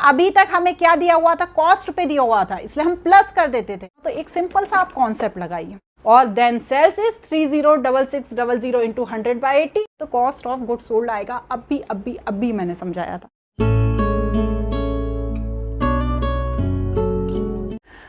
अभी तक हमें क्या दिया हुआ था, कॉस्ट पे दिया हुआ था, इसलिए हम प्लस कर देते थे। तो एक सिंपल सा आप कॉन्सेप्ट लगाइए, और देन सेल्स इज 306600 इंटू 100/80, तो कॉस्ट ऑफ गुड्स सोल्ड आएगा। अभी मैंने समझाया था।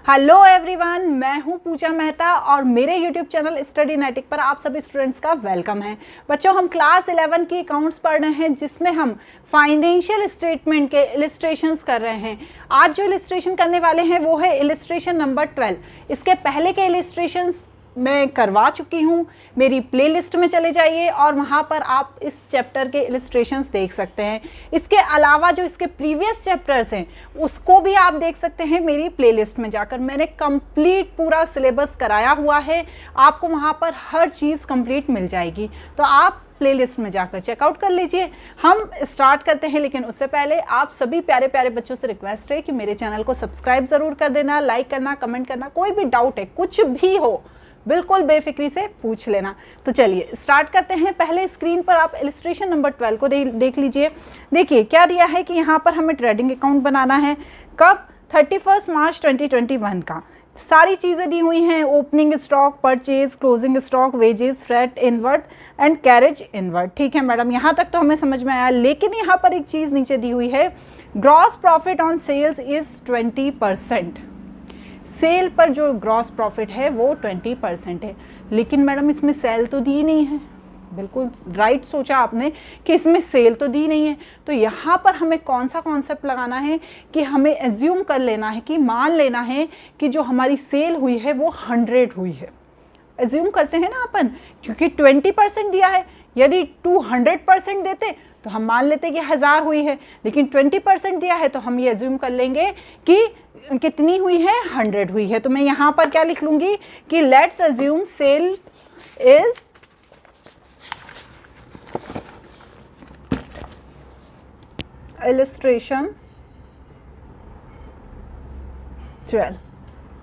हेलो एवरीवन, मैं हूं पूजा मेहता और मेरे यूट्यूब चैनल स्टडीनेटिक पर आप सभी स्टूडेंट्स का वेलकम है। बच्चों, हम क्लास 11 की अकाउंट्स पढ़ रहे हैं, जिसमें हम फाइनेंशियल स्टेटमेंट के इलिस्ट्रेशंस कर रहे हैं। आज जो इलिस्ट्रेशन करने वाले हैं वो है इलिस्ट्रेशन नंबर 12। इसके पहले के इलिस्ट्रेशंस मैं करवा चुकी हूँ, मेरी प्लेलिस्ट में चले जाइए और वहाँ पर आप इस चैप्टर के इलिस्ट्रेशंस देख सकते हैं। इसके अलावा जो इसके प्रीवियस चैप्टर्स हैं उसको भी आप देख सकते हैं मेरी प्लेलिस्ट में जाकर। मैंने कंप्लीट पूरा सिलेबस कराया हुआ है, आपको वहाँ पर हर चीज़ कंप्लीट मिल जाएगी, तो आप प्लेलिस्ट में जाकर चेकआउट कर लीजिए। हम स्टार्ट करते हैं, लेकिन उससे पहले आप सभी प्यारे प्यारे बच्चों से रिक्वेस्ट है कि मेरे चैनल को सब्सक्राइब ज़रूर कर देना, लाइक करना, कमेंट करना। कोई भी डाउट है, कुछ भी हो, बिल्कुल बेफिक्री से पूछ लेना। तो चलिए स्टार्ट करते हैं। पहले स्क्रीन पर आप इलिस्ट्रेशन नंबर 12 को देख लीजिए। देखिए क्या दिया है कि यहाँ पर हमें ट्रेडिंग अकाउंट बनाना है। कब? 31 मार्च 2021 का। सारी चीज़ें दी हुई हैं, opening stock, purchase, closing stock, wages, freight inward and carriage inward. ठीक है मैडम, यहाँ तक तो हमें समझ में आया। लेकिन यहाँ पर एक चीज़ नीचे दी हुई है, gross profit on sales is 20%। Sale पर जो ग्रॉस प्रॉफिट है वो 20% है। लेकिन मैडम इसमें सेल तो दी नहीं है। बिल्कुल राइट सोचा आपने कि इसमें सेल तो दी नहीं है। तो यहाँ पर हमें कौन सा कॉन्सेप्ट लगाना है कि हमें एज्यूम कर लेना है, कि मान लेना है कि जो हमारी सेल हुई है वो 100 हुई है। एज्यूम करते हैं ना अपन, क्योंकि 20% दिया है। यदि 200% देते तो हम मान लेते कि 1000 हुई है, लेकिन 20% दिया है तो हम ये एज्यूम कर लेंगे कि कितनी हुई है, 100 हुई है। तो मैं यहाँ पर क्या लिख लूँगी कि let's assume sale is illustration 12.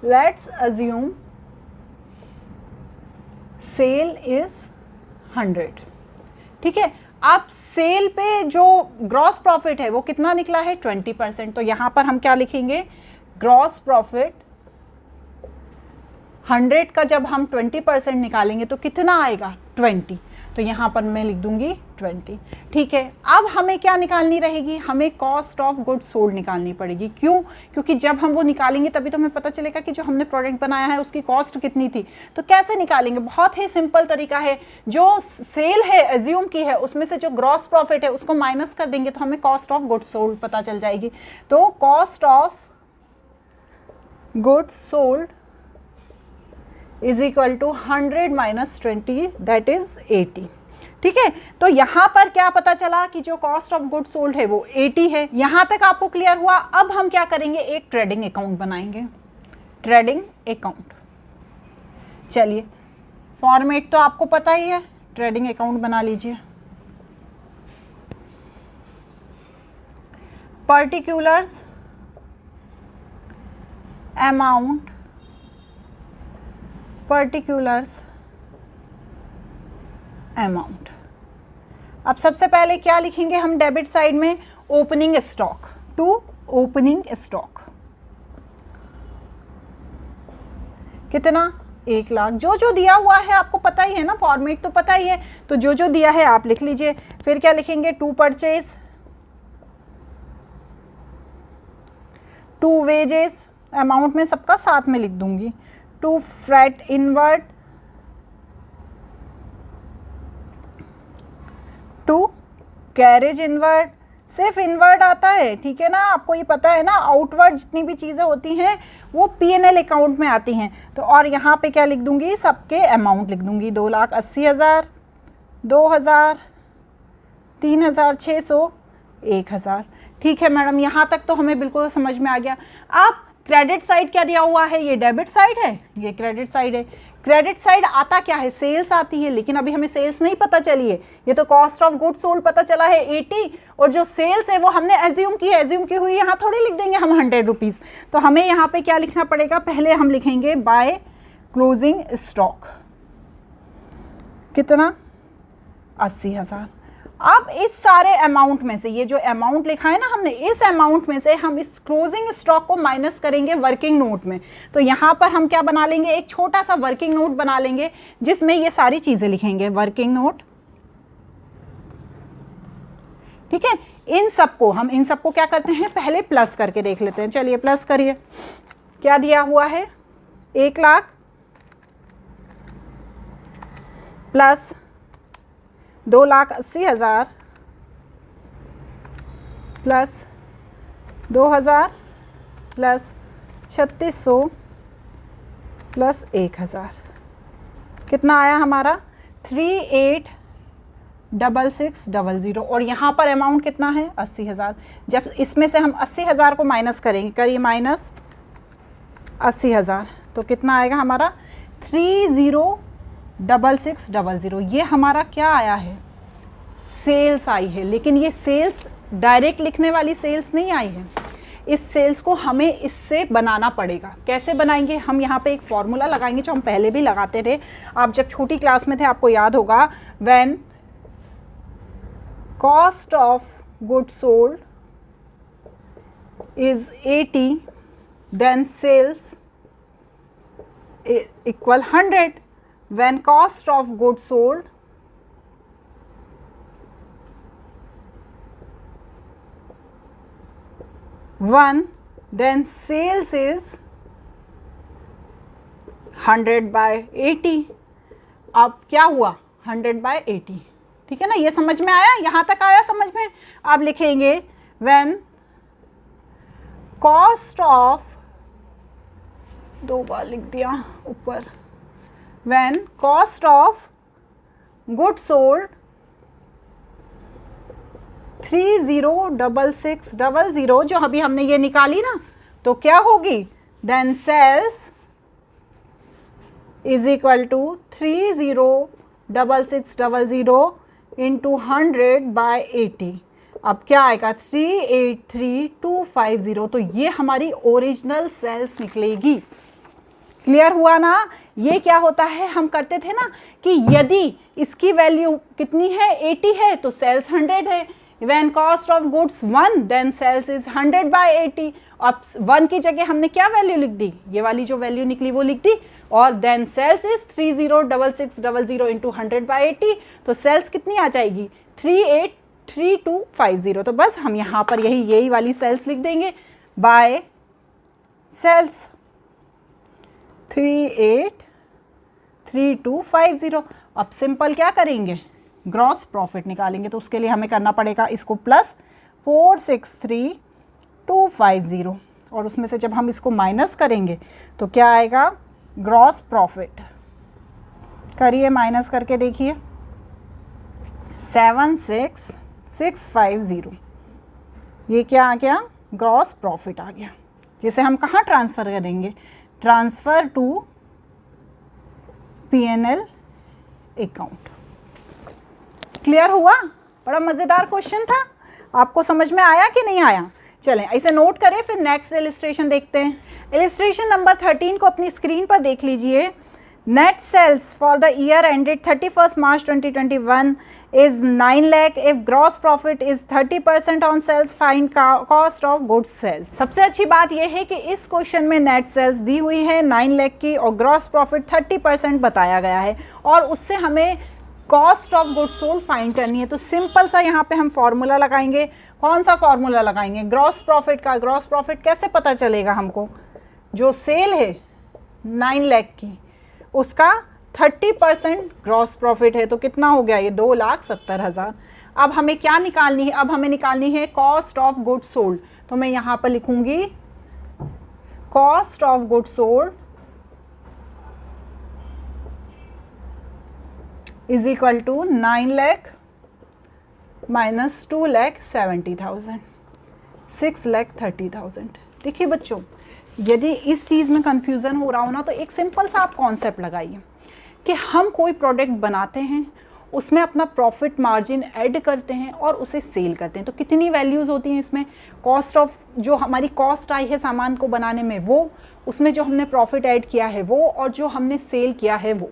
Let's assume sale is 100। ठीक है, अब सेल पे जो ग्रॉस प्रॉफिट है वो कितना निकला है, 20%। तो यहाँ पर हम क्या लिखेंगे, ग्रॉस प्रॉफिट 100 का जब हम 20% निकालेंगे तो कितना आएगा, 20। तो यहाँ पर मैं लिख दूंगी 20। ठीक है, अब हमें क्या निकालनी रहेगी, हमें कॉस्ट ऑफ गुड्स सोल्ड निकालनी पड़ेगी। क्यों? क्योंकि जब हम वो निकालेंगे तभी तो हमें पता चलेगा कि जो हमने प्रोडक्ट बनाया है उसकी कॉस्ट कितनी थी। तो कैसे निकालेंगे, बहुत ही सिंपल तरीका है। जो सेल है एज्यूम की है, उसमें से जो ग्रॉस प्रॉफिट है उसको माइनस कर देंगे तो हमें कॉस्ट ऑफ गुड्स सोल्ड पता चल जाएगी। तो cost of goods sold is equal to 100 minus 20, that is 80। ठीक है, तो यहाँ पर क्या पता चला कि जो कॉस्ट ऑफ गुड्स सोल्ड है वो 80 है। यहाँ तक आपको क्लियर हुआ। अब हम क्या करेंगे, एक ट्रेडिंग अकाउंट बनाएंगे। ट्रेडिंग अकाउंट, चलिए फॉर्मेट तो आपको पता ही है, ट्रेडिंग अकाउंट बना लीजिए। Particulars, amount, particulars, amount. अब सबसे पहले क्या लिखेंगे हम डेबिट साइड में, opening stock to opening stock. कितना, 1 लाख। जो जो दिया हुआ है आपको पता ही है ना, फॉर्मेट तो पता ही है, तो जो जो दिया है आप लिख लीजिए। फिर क्या लिखेंगे, to purchase, to wages, amount में सबका साथ में लिख दूंगी, to freight inward, to carriage inward. सिर्फ इनवर्ड आता है, ठीक है ना, आपको ये पता है ना, आउटवर्ड जितनी भी चीज़ें होती हैं वो P&L अकाउंट में आती हैं। तो और यहाँ पे क्या लिख दूंगी, सबके अमाउंट लिख दूंगी, 2,80,000, 2,000, 3,600, 1,000। ठीक है मैडम, यहाँ तक तो हमें बिल्कुल समझ में आ गया। अब क्रेडिट साइड क्या दिया हुआ है, ये डेबिट साइड है, ये क्रेडिट साइड है। क्रेडिट साइड आता क्या है, सेल्स आती है, लेकिन अभी हमें सेल्स नहीं पता चली है। ये तो कॉस्ट ऑफ गुड्स सोल्ड पता चला है 80, और जो सेल्स है वो हमने एज्यूम की है, एज्यूम की हुई यहाँ थोड़ी लिख देंगे हम 100 रुपीज़। तो हमें यहाँ पे क्या लिखना पड़ेगा, पहले हम लिखेंगे बाय क्लोजिंग स्टॉक, कितना, 80,000। अब इस सारे अमाउंट में से, ये जो अमाउंट लिखा है ना हमने, इस अमाउंट में से हम इस क्लोजिंग स्टॉक को माइनस करेंगे वर्किंग नोट में। तो यहाँ पर हम क्या बना लेंगे, एक छोटा सा वर्किंग नोट बना लेंगे जिसमें ये सारी चीजें लिखेंगे, वर्किंग नोट। ठीक है, इन सबको क्या करते हैं, पहले प्लस करके देख लेते हैं। चलिए प्लस करिए, क्या दिया हुआ है, 1 lakh plus 2,80,000 plus 2,000 plus 3,600 plus 1,000, कितना आया हमारा 38,660। और यहाँ पर अमाउंट कितना है 80,000। जब इसमें से हम 80,000 को माइनस करेंगे, करिए माइनस 80,000, तो कितना आएगा हमारा 30,660। ये हमारा क्या आया है, सेल्स आई है। लेकिन ये सेल्स डायरेक्ट लिखने वाली सेल्स नहीं आई है, इस सेल्स को हमें इससे बनाना पड़ेगा। कैसे बनाएंगे, हम यहाँ पे एक फॉर्मूला लगाएंगे जो हम पहले भी लगाते थे। आप जब छोटी क्लास में थे आपको याद होगा, when cost of goods sold is 80 then sales equal 100। When cost of goods sold one, then sales is 100/80। अब क्या हुआ 100/80, ठीक है ना, ये समझ में आया, यहाँ तक आया समझ में। अब लिखेंगे when cost of, 2 बार लिख दिया ऊपर, when cost of goods sold 30,660 जो अभी हमने ये निकाली ना, तो क्या होगी, then sales is equal to 30,660 into 100/80। अब क्या आएगा 383,250। तो ये हमारी ओरिजिनल सेल्स निकलेगी। क्लियर हुआ ना। ये क्या होता है, हम करते थे ना कि यदि इसकी वैल्यू कितनी है 80 है तो सेल्स 100 है। When cost of goods 1 then sales is 100/80। अब 1 की जगह हमने क्या वैल्यू लिख दी, ये वाली जो वैल्यू निकली वो लिख दी, और देन सेल्स इज 30,660 इंटू 100/80। तो सेल्स कितनी आ जाएगी 383250। तो बस हम यहाँ पर यही वाली सेल्स लिख देंगे, बाय सेल्स 383250। अब सिंपल क्या करेंगे, ग्रॉस प्रॉफिट निकालेंगे। तो उसके लिए हमें करना पड़ेगा इसको प्लस 463,250, और उसमें से जब हम इसको माइनस करेंगे तो क्या आएगा ग्रॉस प्रॉफिट। करिए माइनस करके देखिए, 76,650। ये क्या आ गया, ग्रॉस प्रॉफिट आ गया, जिसे हम कहाँ ट्रांसफ़र करेंगे, transfer to P&L account. Clear हुआ, बड़ा मज़ेदार क्वेश्चन था, आपको समझ में आया कि नहीं आया। चलें इसे नोट करें, फिर नेक्स्ट इलिस्ट्रेशन देखते हैं। इलिस्ट्रेशन नंबर 13 को अपनी स्क्रीन पर देख लीजिए। Net sales for the year ended 31 March 2021 is 9 lakh if gross profit is 30% on sales, find cost of goods sales. सबसे अच्छी बात यह है कि इस क्वेश्चन में नेट सेल्स दी हुई है 9 लाख की और ग्रॉस प्रॉफिट 30% बताया गया है, और उससे हमें cost of goods sold find करनी है। तो सिंपल सा यहाँ पे हम फॉर्मूला लगाएंगे। कौन सा फॉर्मूला लगाएंगे, ग्रॉस प्रॉफिट का। ग्रॉस प्रॉफिट कैसे पता चलेगा हमको, जो सेल है 9 लाख की उसका 30% ग्रॉस प्रॉफिट है, तो कितना हो गया ये 2,70,000। अब हमें क्या निकालनी है, अब हमें निकालनी है कॉस्ट ऑफ गुड्स सोल्ड। तो मैं यहाँ पर लिखूंगी cost of goods sold is equal to 9 lakh minus 2,70,000, 6,30,000। देखिए बच्चों, यदि इस चीज़ में कंफ्यूजन हो रहा हो ना, तो एक सिंपल सा आप कॉन्सेप्ट लगाइए कि हम कोई प्रोडक्ट बनाते हैं, उसमें अपना प्रॉफिट मार्जिन ऐड करते हैं और उसे सेल करते हैं। तो कितनी वैल्यूज़ होती हैं इसमें, कॉस्ट ऑफ, जो हमारी कॉस्ट आई है सामान को बनाने में वो, उसमें जो हमने प्रॉफिट ऐड किया है वो, और जो हमने सेल किया है वो।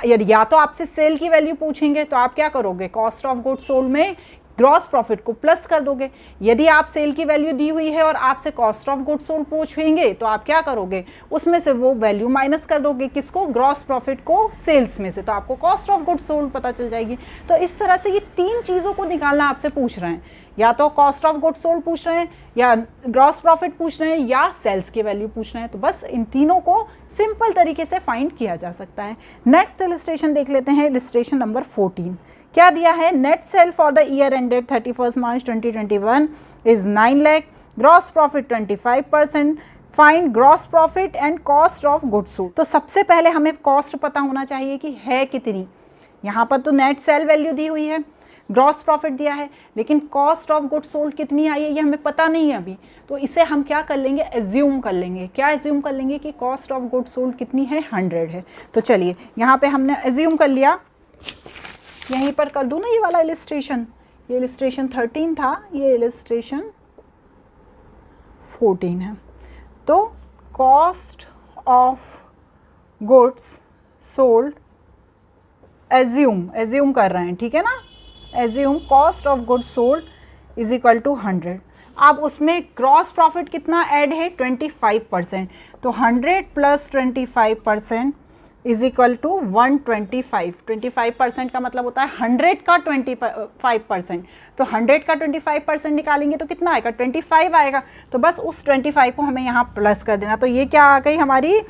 यदि या तो आपसे सेल की वैल्यू पूछेंगे तो आप क्या करोगे, कॉस्ट ऑफ गुड्स सोल्ड में ग्रॉस प्रॉफिट को प्लस कर दोगे। यदि आप सेल की वैल्यू दी हुई है और आपसे कॉस्ट ऑफ गुड्स सोल्ड पूछेंगे तो आप क्या करोगे, उसमें से वो वैल्यू माइनस कर दोगे, किसको, ग्रॉस प्रॉफिट को सेल्स में से, तो आपको कॉस्ट ऑफ गुड्स सोल्ड पता चल जाएगी। तो इस तरह से ये तीन चीज़ों को निकालना आपसे पूछ रहे हैं, या तो कॉस्ट ऑफ गुड्स सोल्ड पूछ रहे हैं, या ग्रॉस प्रॉफिट पूछ रहे हैं, या सेल्स की वैल्यू पूछ रहे हैं। तो बस इन तीनों को सिंपल तरीके से फाइंड किया जा सकता है। नेक्स्ट इलस्ट्रेशन देख लेते हैं, इलस्ट्रेशन नंबर 14। क्या दिया है, net cell for the year ended 31 March 2021 is 9 lakh, gross profit 25%, find gross profit and cost of goods sold. तो सबसे पहले हमें कॉस्ट पता होना चाहिए कि है कितनी। यहाँ पर तो नेट सेल वैल्यू दी हुई है, ग्रॉस प्रॉफिट दिया है, लेकिन कॉस्ट ऑफ गुड्स सोल्ड कितनी आई है ये हमें पता नहीं है अभी। तो इसे हम क्या कर लेंगे, एज्यूम कर लेंगे। क्या एज्यूम कर लेंगे कि कॉस्ट ऑफ गुड्स सोल्ड कितनी है, 100 है। तो चलिए यहाँ पे हमने एज्यूम कर लिया। यहीं पर कर दूँ ना ये वाला इलस्ट्रेशन, ये इलस्ट्रेशन 13 था, ये इलस्ट्रेशन 14 है। तो cost of goods sold assume कर रहे हैं, ठीक है ना, assume cost of goods sold is equal to 100। अब उसमें ग्रॉस प्रॉफिट कितना ऐड है, 25%। तो 100 प्लस 25% इज इक्वल टू 125। 25% का मतलब होता है 100 का 25%। तो 100 का 25% निकालेंगे तो कितना आएगा, 25 आएगा। तो बस उस 25 को हमें यहाँ प्लस कर देना। तो ये क्या आ गई हमारी,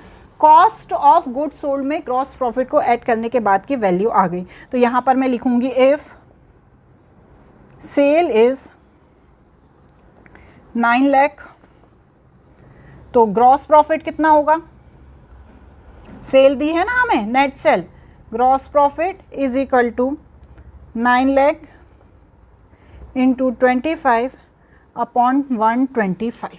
कॉस्ट ऑफ गुड्स सोल्ड में ग्रॉस प्रॉफिट को ऐड करने के बाद की वैल्यू आ गई। तो यहाँ पर मैं लिखूंगी इफ सेल इज 9 लाख, तो ग्रॉस प्रॉफिट कितना होगा, सेल दी है ना हमें, net sale, gross profit is equal to 9 lakh into 25 upon 125।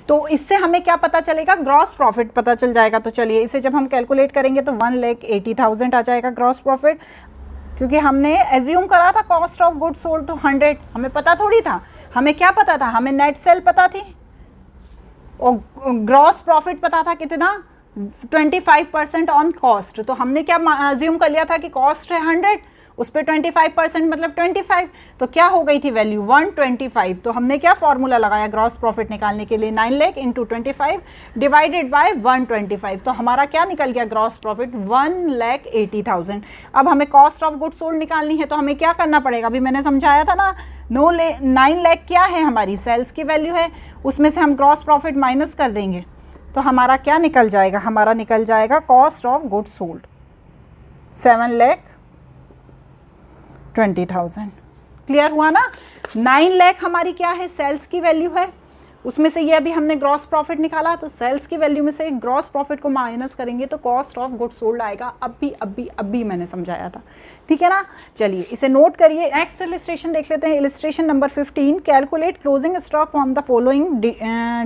तो इससे हमें क्या पता चलेगा, ग्रॉस प्रॉफिट पता चल जाएगा। तो चलिए इसे जब हम कैलकुलेट करेंगे तो 1,80,000 आ जाएगा ग्रॉस प्रॉफिट, क्योंकि हमने एज्यूम करा था कॉस्ट ऑफ गुड्स सोल्ड तो 100, हमें पता थोड़ी था, हमें क्या पता था, हमें नेट सेल पता थी और ग्रॉस प्रॉफिट पता था कितना, 25% ऑन कॉस्ट। तो हमने क्या एज्यूम कर लिया था कि कॉस्ट है 100, उस पर 25% मतलब 25। तो क्या हो गई थी वैल्यू, 125। तो हमने क्या फॉर्मूला लगाया ग्रॉस प्रॉफिट निकालने के लिए, 9 लाख इंटू 25 डिवाइडेड बाय 125। तो हमारा क्या निकल गया ग्रॉस प्रॉफिट, 1,80,000। अब हमें कॉस्ट ऑफ गुड्स सोल्ड निकालनी है तो हमें क्या करना पड़ेगा, अभी मैंने समझाया था ना, 9 लाख क्या है, हमारी सेल्स की वैल्यू है, उसमें से हम ग्रॉस प्रॉफिट माइनस कर देंगे तो हमारा क्या निकल जाएगा, हमारा निकल जाएगा cost of goods sold 7,20,000। Clear हुआ ना। 9 लाख हमारी क्या है, सेल्स की वैल्यू है, उसमें से ये अभी हमने ग्रॉस प्रॉफिट निकाला, तो सेल्स की वैल्यू में से ग्रॉस प्रॉफिट को माइनस करेंगे तो कॉस्ट ऑफ गुड्स सोल्ड आएगा। अभी मैंने समझाया था, ठीक है ना। चलिए इसे नोट करिए। नेक्स्ट इलस्ट्रेशन देख लेते हैं, illustration number 15। Calculate closing stock from the following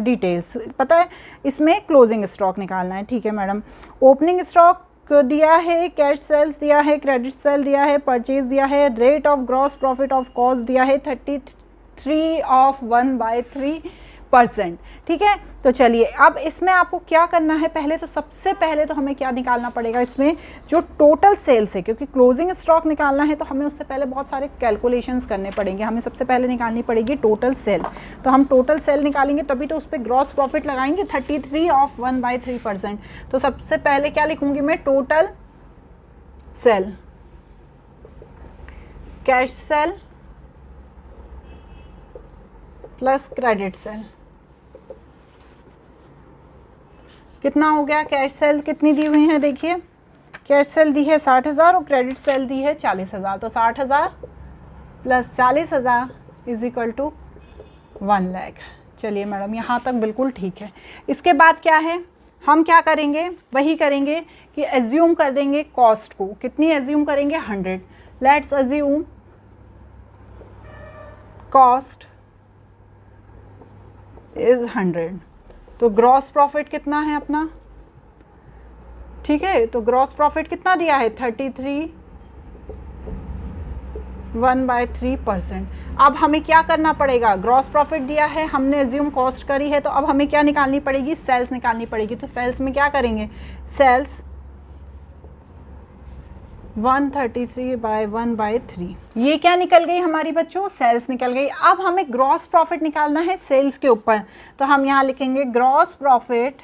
details. पता है इसमें क्लोजिंग स्टॉक निकालना है, ठीक है मैडम। ओपनिंग स्टॉक दिया है, कैश सेल्स दिया है, क्रेडिट सेल दिया है, परचेज दिया है, rate of gross profit of cost दिया है 33 ऑफ 1/3%, ठीक है। तो चलिए अब इसमें आपको क्या करना है, पहले तो सबसे पहले तो हमें क्या निकालना पड़ेगा, इसमें जो टोटल सेल्स है, क्योंकि क्लोजिंग स्टॉक निकालना है तो हमें उससे पहले बहुत सारे कैलकुलेशंस करने पड़ेंगे। हमें सबसे पहले निकालनी पड़ेगी टोटल सेल। तो हम टोटल सेल निकालेंगे तभी तो उस पर ग्रॉस प्रॉफिट लगाएंगे 33 ऑफ 1/3%। तो सबसे पहले क्या लिखूंगी मैं, total sale, cash cell plus credit sale. कितना हो गया, कैश सेल कितनी दी हुई है, देखिए कैश सेल दी है 60,000 और क्रेडिट सेल दी है 40,000। तो 60,000 plus 40,000 is equal to 1 lakh. चलिए मैडम यहाँ तक बिल्कुल ठीक है। इसके बाद क्या है, हम क्या करेंगे, वही करेंगे कि एज्यूम कर देंगे कॉस्ट को। कितनी एज्यूम करेंगे, 100। Let's assume cost is 100। तो ग्रॉस प्रॉफिट कितना है अपना, ठीक है। तो ग्रॉस प्रॉफिट कितना दिया है, 33 1/3%। अब हमें क्या करना पड़ेगा, ग्रॉस प्रॉफिट दिया है, हमने एज्यूम कॉस्ट करी है, तो अब हमें क्या निकालनी पड़ेगी, सेल्स निकालनी पड़ेगी। तो सेल्स में क्या करेंगे, सेल्स 133/1/3। ये क्या निकल गई हमारी बच्चों? सेल्स निकल गई। अब हमें ग्रॉस प्रॉफिट निकालना है सेल्स के ऊपर, तो हम यहाँ लिखेंगे gross profit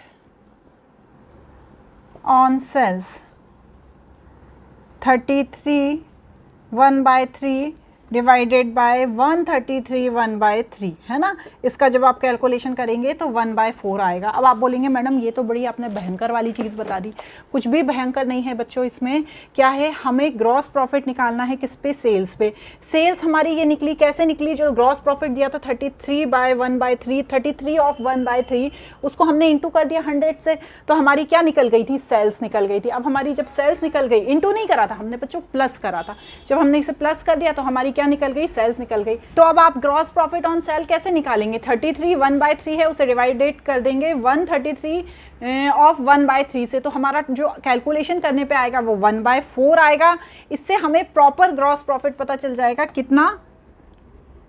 on sales 33/1/3 divided by 133/1/3 है ना। इसका जब आप कैलकुलेशन करेंगे तो 1/4 आएगा। अब आप बोलेंगे मैडम ये तो बड़ी आपने भयंकर वाली चीज़ बता दी। कुछ भी भयंकर नहीं है बच्चों, इसमें क्या है, हमें ग्रॉस प्रॉफिट निकालना है किस पे? सेल्स पे। सेल्स हमारी ये निकली, कैसे निकली? जो ग्रॉस प्रॉफिट दिया था 33/1/3, 33 ऑफ 1/3, उसको हमने इंटू कर दिया 100 से, तो हमारी क्या निकल गई थी? सेल्स निकल गई थी। अब हमारी जब सेल्स निकल गई, इंटू नहीं करा था हमने बच्चों, प्लस करा था। जब हमने इसे प्लस कर दिया तो हमारी क्या निकल गई? सेल्स निकल गई। तो अब आप ग्रॉस प्रॉफिट ऑन सेल कैसे निकालेंगे? 33 1/3 है, उसे डिवाइडेड कर देंगे 133 ऑफ 1/3 से, तो हमारा जो कैलकुलेशन करने पे आएगा वो 1/4 आएगा। इससे हमें प्रॉपर ग्रॉस प्रॉफिट पता चल जाएगा। कितना,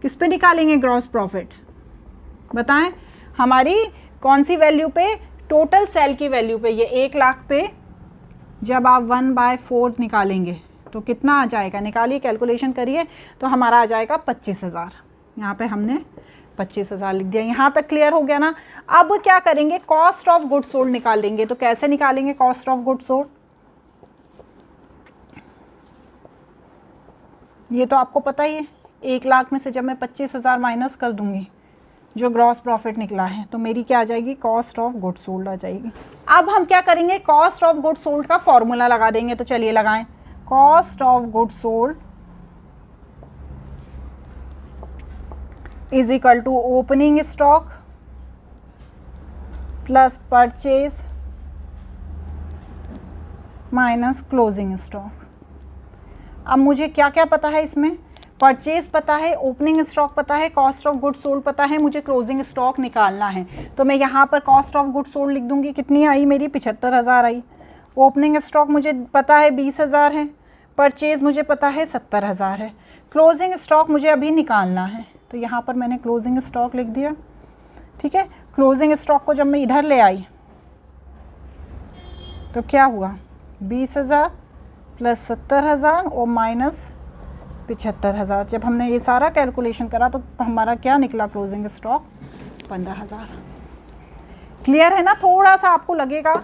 किस पे निकालेंगे ग्रॉस प्रॉफिट? बताएं हमारी कौन सी वैल्यू पे? टोटल सेल की वैल्यू पे। ये 1 लाख पे जब आप 1/4 निकालेंगे तो कितना आ जाएगा? निकालिए, कैलकुलेशन करिए, तो हमारा आ जाएगा 25,000। यहाँ पे हमने 25,000 लिख दिया। यहाँ तक क्लियर हो गया ना। अब क्या करेंगे? कॉस्ट ऑफ गुड सोल्ड निकाल लेंगे। तो कैसे निकालेंगे कॉस्ट ऑफ गुड सोल्ड? ये तो आपको पता ही है, 1 लाख में से जब मैं 25,000 माइनस कर दूंगी जो ग्रॉस प्रॉफिट निकला है, तो मेरी क्या आ जाएगी? कॉस्ट ऑफ गुड सोल्ड आ जाएगी। अब हम क्या करेंगे? कॉस्ट ऑफ गुड सोल्ड का फॉर्मूला लगा देंगे। तो चलिए लगाएं। Cost of good sold is equal to opening stock plus purchase minus closing stock. अब मुझे क्या क्या पता है इसमें? परचेज पता है, ओपनिंग स्टॉक पता है, कॉस्ट ऑफ गुड सोल्ड पता है, मुझे क्लोजिंग स्टॉक निकालना है। तो मैं यहाँ पर कॉस्ट ऑफ गुड सोल्ड लिख दूंगी। कितनी आई मेरी? 75,000 आई। ओपनिंग स्टॉक मुझे पता है 20,000 है, परचेज मुझे पता है 70,000 है, क्लोजिंग स्टॉक मुझे अभी निकालना है। तो यहाँ पर मैंने क्लोजिंग स्टॉक लिख दिया। ठीक है, क्लोजिंग स्टॉक को जब मैं इधर ले आई तो क्या हुआ? 20,000 प्लस 70,000 और माइनस 75,000। जब हमने ये सारा कैलकुलेशन करा तो हमारा क्या निकला? Closing stock 15,000। क्लियर है ना? थोड़ा सा आपको लगेगा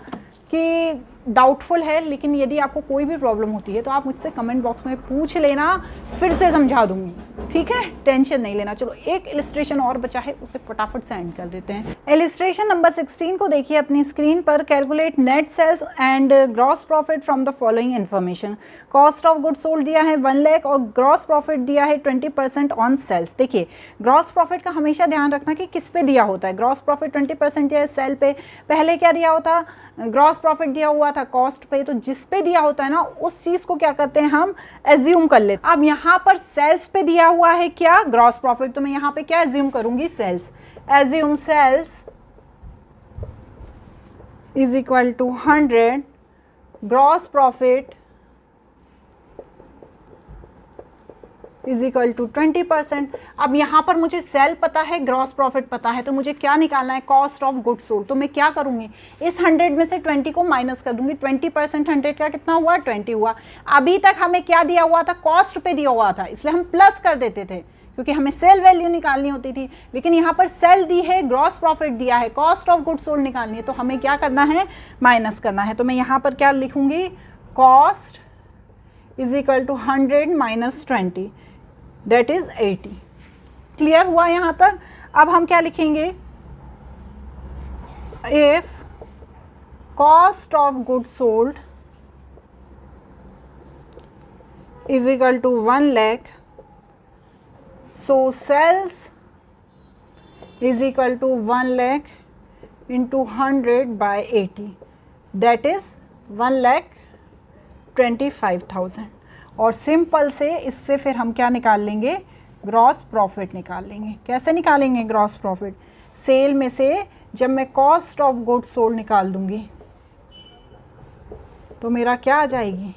कि डाउटफुल है, लेकिन यदि आपको कोई भी प्रॉब्लम होती है तो आप मुझसे कमेंट बॉक्स में पूछ लेना, फिर से समझा दूंगी। ठीक है, टेंशन नहीं लेना। चलो एक इलिस्ट्रेशन और बचा है, उसे फटाफट से एंड कर देते हैं। इलिस्ट्रेशन नंबर 16 को देखिए अपनी स्क्रीन पर। Calculate net sales and gross profit from the following information. Cost of good sold दिया है 1 लाख और ग्रॉस प्रॉफिट दिया है 20% ऑन सेल्स। देखिए ग्रॉस प्रॉफिट का हमेशा ध्यान रखना कि किस पे दिया होता है। ग्रॉस प्रॉफिट 20% दिया है सेल पे, पहले क्या दिया होता? ग्रॉस प्रॉफिट दिया हुआ था कॉस्ट पे। तो जिस पे दिया होता है ना, उस चीज को क्या करते हैं हम? एज्यूम कर लेते हैं। अब यहाँ पर सेल्स पे दिया हुआ है क्या? Gross profit. तो मैं यहाँ पे क्या एज्यूम करूंगी? Sales. Assume sales is equal to 100 gross profit is equal to 20%। अब यहाँ पर मुझे सेल पता है, ग्रॉस प्रॉफिट पता है, तो मुझे क्या निकालना है? Cost of good sold. तो मैं क्या करूँगी? इस 100 में से 20 को माइनस कर दूंगी। 20% 100 का कितना हुआ? 20 हुआ। अभी तक हमें क्या दिया हुआ था? कॉस्ट पे दिया हुआ था, इसलिए हम प्लस कर देते थे क्योंकि हमें सेल वैल्यू निकालनी होती थी। लेकिन यहाँ पर सेल दी है, ग्रॉस प्रॉफिट दिया है, कॉस्ट ऑफ गुड सोल्ड निकालनी है, तो हमें क्या करना है? माइनस करना है। तो मैं यहाँ पर क्या लिखूंगी? Cost is equal to 100 minus 20, that is 80। Clear हुआ यहाँ तक? अब हम क्या लिखेंगे? If cost of good sold is equal to 1 lakh, so sales is equal to 1 lakh into 100/80, that is 1,25,000। और सिंपल से इससे फिर हम क्या निकाल लेंगे? ग्रॉस प्रॉफिट निकाल लेंगे। कैसे निकालेंगे ग्रॉस प्रॉफिट? सेल में से जब मैं कॉस्ट ऑफ गुड सोल्ड निकाल दूंगी तो मेरा क्या आ जाएगी?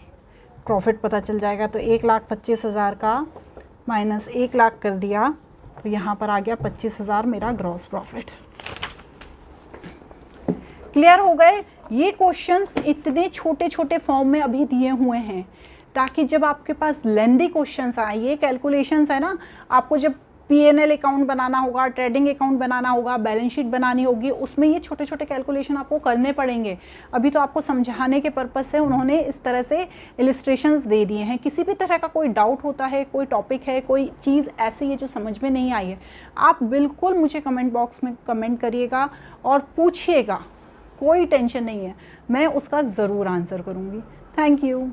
प्रॉफिट पता चल जाएगा। तो 1,25,000 का माइनस 1 लाख कर दिया तो यहाँ पर आ गया 25,000 मेरा ग्रॉस प्रॉफिट। क्लियर हो गए? ये क्वेश्चंस इतने छोटे छोटे फॉर्म में अभी दिए हुए हैं, ताकि जब आपके पास लेंदी क्वेश्चंस आए, ये कैलकुलेशंस है ना, आपको जब P&L अकाउंट बनाना होगा, ट्रेडिंग अकाउंट बनाना होगा, बैलेंस शीट बनानी होगी, उसमें ये छोटे छोटे कैलकुलेशन आपको करने पड़ेंगे। अभी तो आपको समझाने के पर्पज़ से उन्होंने इस तरह से इलिस्ट्रेशंस दे दिए हैं। किसी भी तरह का कोई डाउट होता है, कोई टॉपिक है, कोई चीज़ ऐसी है जो समझ में नहीं आई है, आप बिल्कुल मुझे कमेंट बॉक्स में कमेंट करिएगा और पूछिएगा, कोई टेंशन नहीं है, मैं उसका ज़रूर आंसर करूँगी। Thank you.